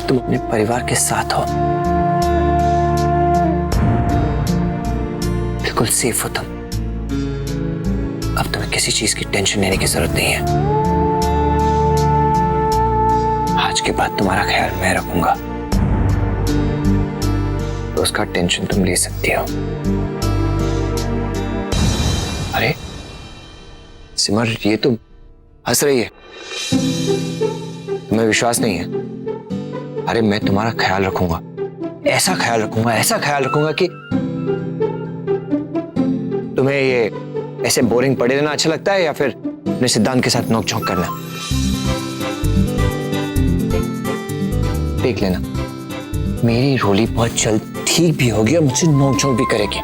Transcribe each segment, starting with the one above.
तुम अपने परिवार के साथ हो, बिल्कुल सेफ हो तुम। अब तुम्हें किसी चीज की टेंशन लेने की जरूरत नहीं है। आज के बाद तुम्हारा ख्याल मैं रखूंगा, तो उसका टेंशन तुम ले सकती हो। अरे सिमर, ये तो हंस रही है, तुम्हें विश्वास नहीं है? अरे मैं तुम्हारा ख्याल रखूंगा, ऐसा ख्याल रखूंगा, ऐसा ख्याल रखूंगा कि तुम्हें ये ऐसे बोरिंग पड़े रहना अच्छा लगता है या फिर अपने सिद्धांत के साथ नोकझोंक करना। देख लेना, मेरी रोली बहुत जल्द ठीक भी होगी और मुझसे नोकझोंक भी करेगी।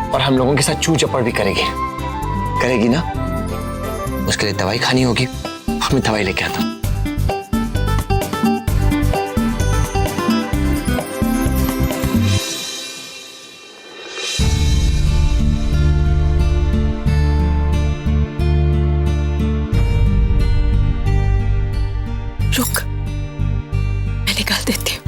और हम लोगों के साथ चू चपड़ भी करेगी ना। उसके लिए दवाई खानी होगी और मैं दवाई लेके आता हूं। रुक, मैं निकाल देती हूँ।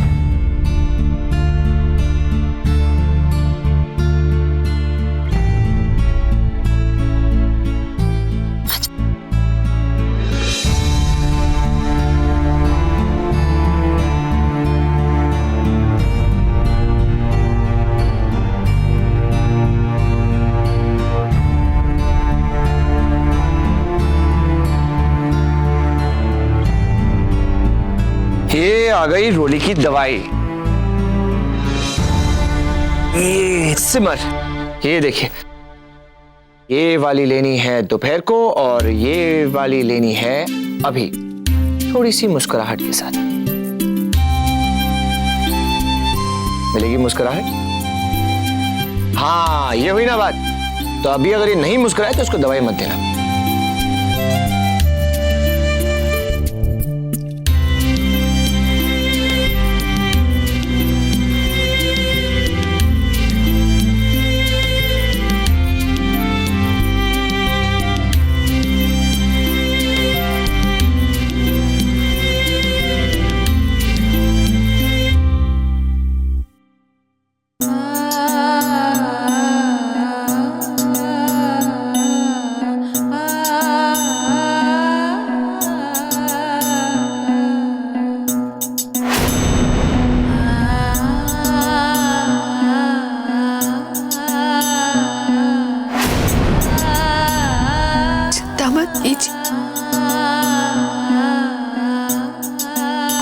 ये आ गई रोली की दवाई। ये सिमर, ये देखिए, ये वाली लेनी है दोपहर को और ये वाली लेनी है अभी, थोड़ी सी मुस्कुराहट के साथ। मिलेगी मुस्कुराहट? हाँ, ये हुई ना बात। तो अभी अगर ये नहीं मुस्कुराए तो उसको दवाई मत देना।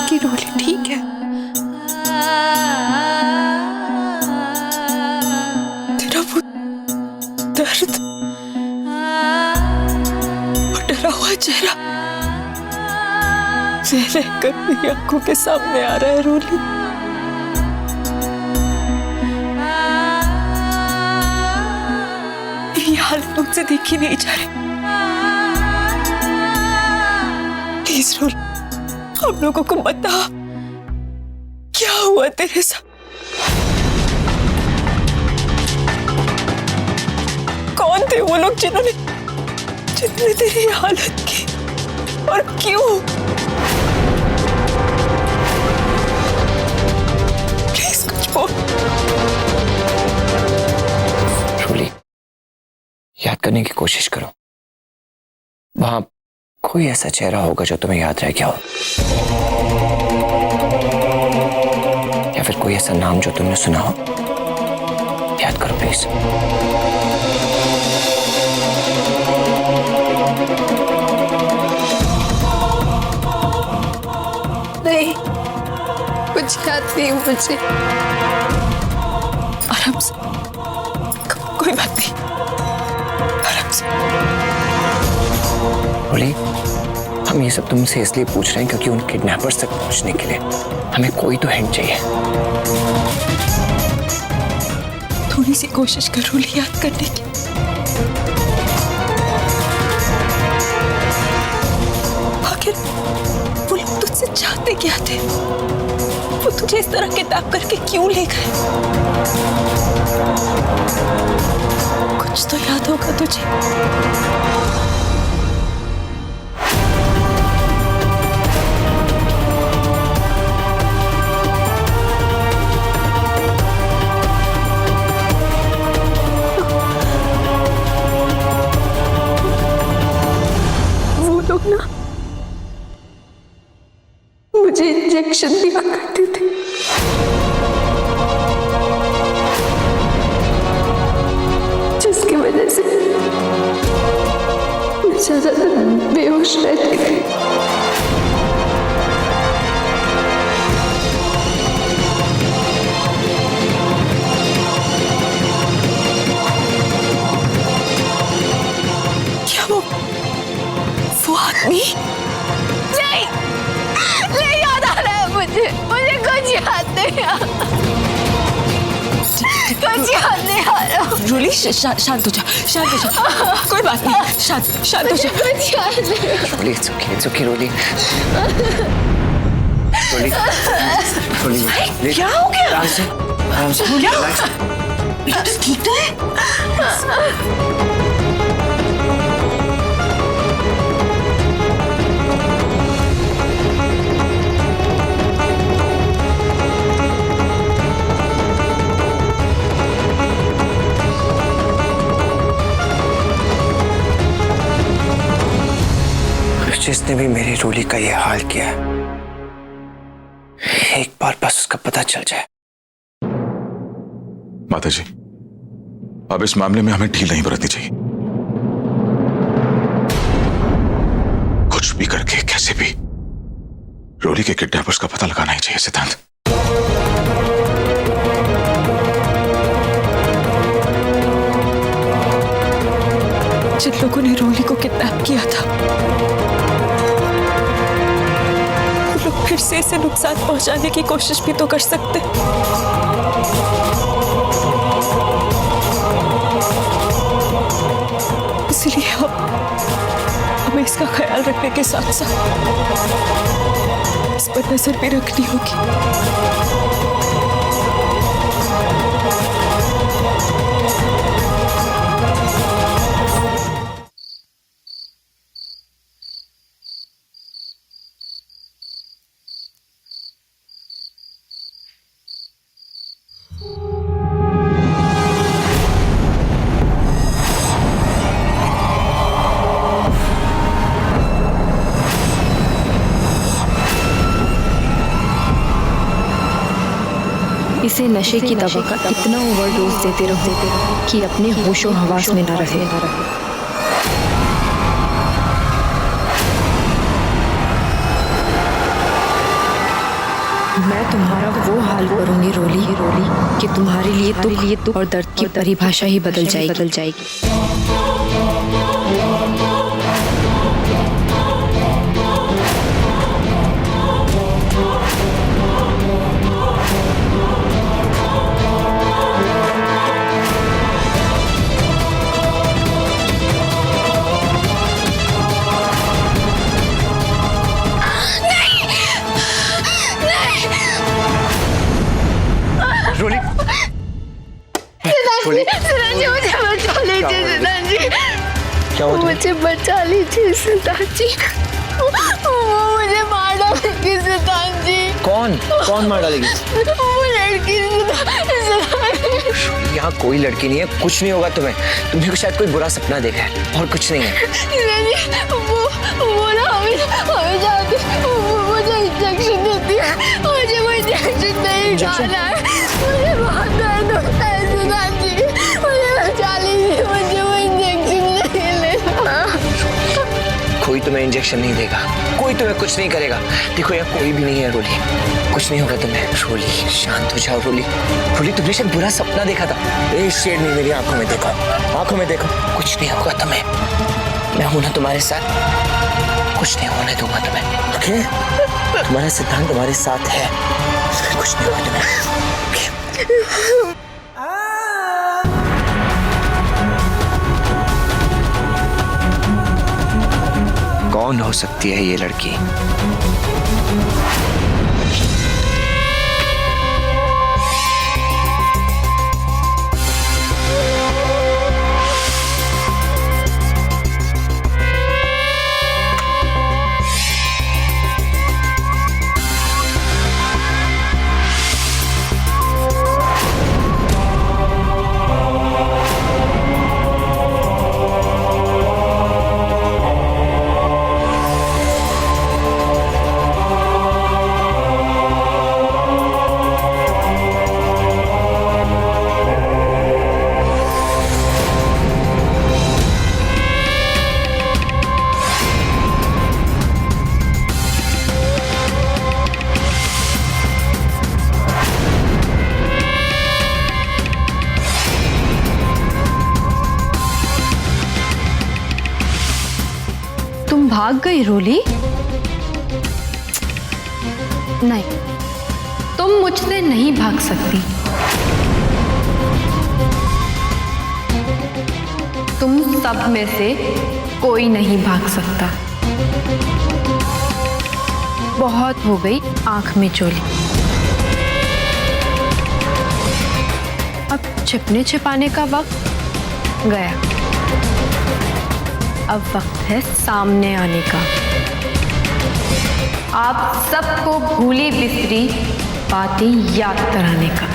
की रोली ठीक है। तेरा वो दर्द और डरा हुआ चेहरा रह कर मेरी आंखों के सामने आ रहा है रोली। ये हालत मुझसे देखी नहीं जा रही। प्लीज रोली, हम लोगों को बता क्या हुआ तेरे साथ। कौन थे वो लोग जिन्होंने तेरी हालत की और क्यों? प्लीज कुछ बोल। रोली, याद करने की कोशिश करो। वहां कोई ऐसा चेहरा होगा जो तुम्हें याद रह गया हो, या फिर कोई ऐसा नाम जो तुमने सुना हो। याद करो प्लीज। नहीं, कुछ याद नहीं मुझे। आराम से, कोई बात नहीं, आराम से। रोली, हम ये सब तुमसे इसलिए पूछ रहे हैं क्योंकि उन किडनैपर्स तक पहुंचने के लिए हमें कोई तो हिंट चाहिए। थोड़ी सी कोशिश कर रोली याद करने की। आखिर वो लोग तुझसे चाहते क्या थे? वो तुझे इस तरह किडनैप करके क्यों ले गए? कुछ तो याद होगा तुझे। इंजेक्शन दिया करते थे। जिसकी वजह से मैं ज्यादातर बेहोश रहती थी। क्या वो आदमी? नहीं, नहीं याद आ रहा है मुझे कुछ याद नहीं आ कुछ याद नहीं आ रहा। रोली शांत हो जा, शांत हो जा, कोई बात नहीं, शांत हो जा। कुछ याद नहीं। रोली it's okay रोली। रोली रोली क्या हो गया? आराम से relax। ठीक तो है? जिसने भी मेरी रोली का ये हाल किया है, एक बार बस उसका पता चल जाए। माता जी, अब इस मामले में हमें ढील नहीं बरतनी चाहिए। कुछ भी करके कैसे भी रोली के किडनैपर्स का पता लगाना ही चाहिए सिद्धांत। जिन लोगों ने रोली को किडनैप किया था वो लोग फिर से इसे नुकसान पहुंचाने की कोशिश भी तो कर सकते। इसलिए हमें इसका ख्याल रखने के साथ साथ इस पर नजर भी रखनी होगी। इसे नशे की दवा का इतना ओवरडोज देते रहो कि अपने होशो हवास में न रहे। मैं तुम्हारा वो हाल करूंगी रोली कि तुम्हारे लिए दुख और दर्द की परिभाषा ही बदल जाएगी। रोली सिद्धांत जी, मुझे बचा लीजिए सिद्धांत जी। क्या हुआ तुम्हें? मुझे बचा लीजिए सिद्धांत जी। वो मुझे मार डालेगी सिद्धांत जी। कौन मार डालेगी? वो लड़की यहाँ कोई लड़की नहीं है, कुछ नहीं होगा तुम्हें। तुमने शायद कोई बुरा सपना देखा है और कुछ नहीं है। वो ना हमें जाके मुझे इंजेक्शन देती है। मुझे वो इंजेक्शन नहीं खाना है। मुझे बहुत दर्द होता है सिद्धांत जी। मुझे बचा लीजिए, मुझे वो इंजेक्शन नहीं लेना। कोई तुम्हें इंजेक्शन नहीं देगा, कोई तुम्हें कुछ नहीं करेगा। देखो यहाँ कोई भी नहीं है रोली, कुछ नहीं होगा तुम्हें। रोली शांत हो जाओ रोली। रोली तुमने शायद बुरा सपना देखा था। एक शेड नहीं मेरी आंखों में देखो, आंखों में देखो। कुछ नहीं होगा तुम्हें, मैं हूं ना तुम्हारे साथ। कुछ नहीं होने दूंगा तुम्हें, ओके? तुम्हारा सिद्धांत तुम्हारे साथ है, कुछ नहीं होगा तुम्हें। कौन हो सकती है ये लड़की? भाग गई रोली? नहीं, तुम मुझसे नहीं भाग सकती। तुम सब में से कोई नहीं भाग सकता। बहुत हो गई आंख में चोली। अब छिपने छिपाने का वक्त गया। अब वक्त है सामने आने का। आप सबको भूली बिसरी बातें याद कराने का।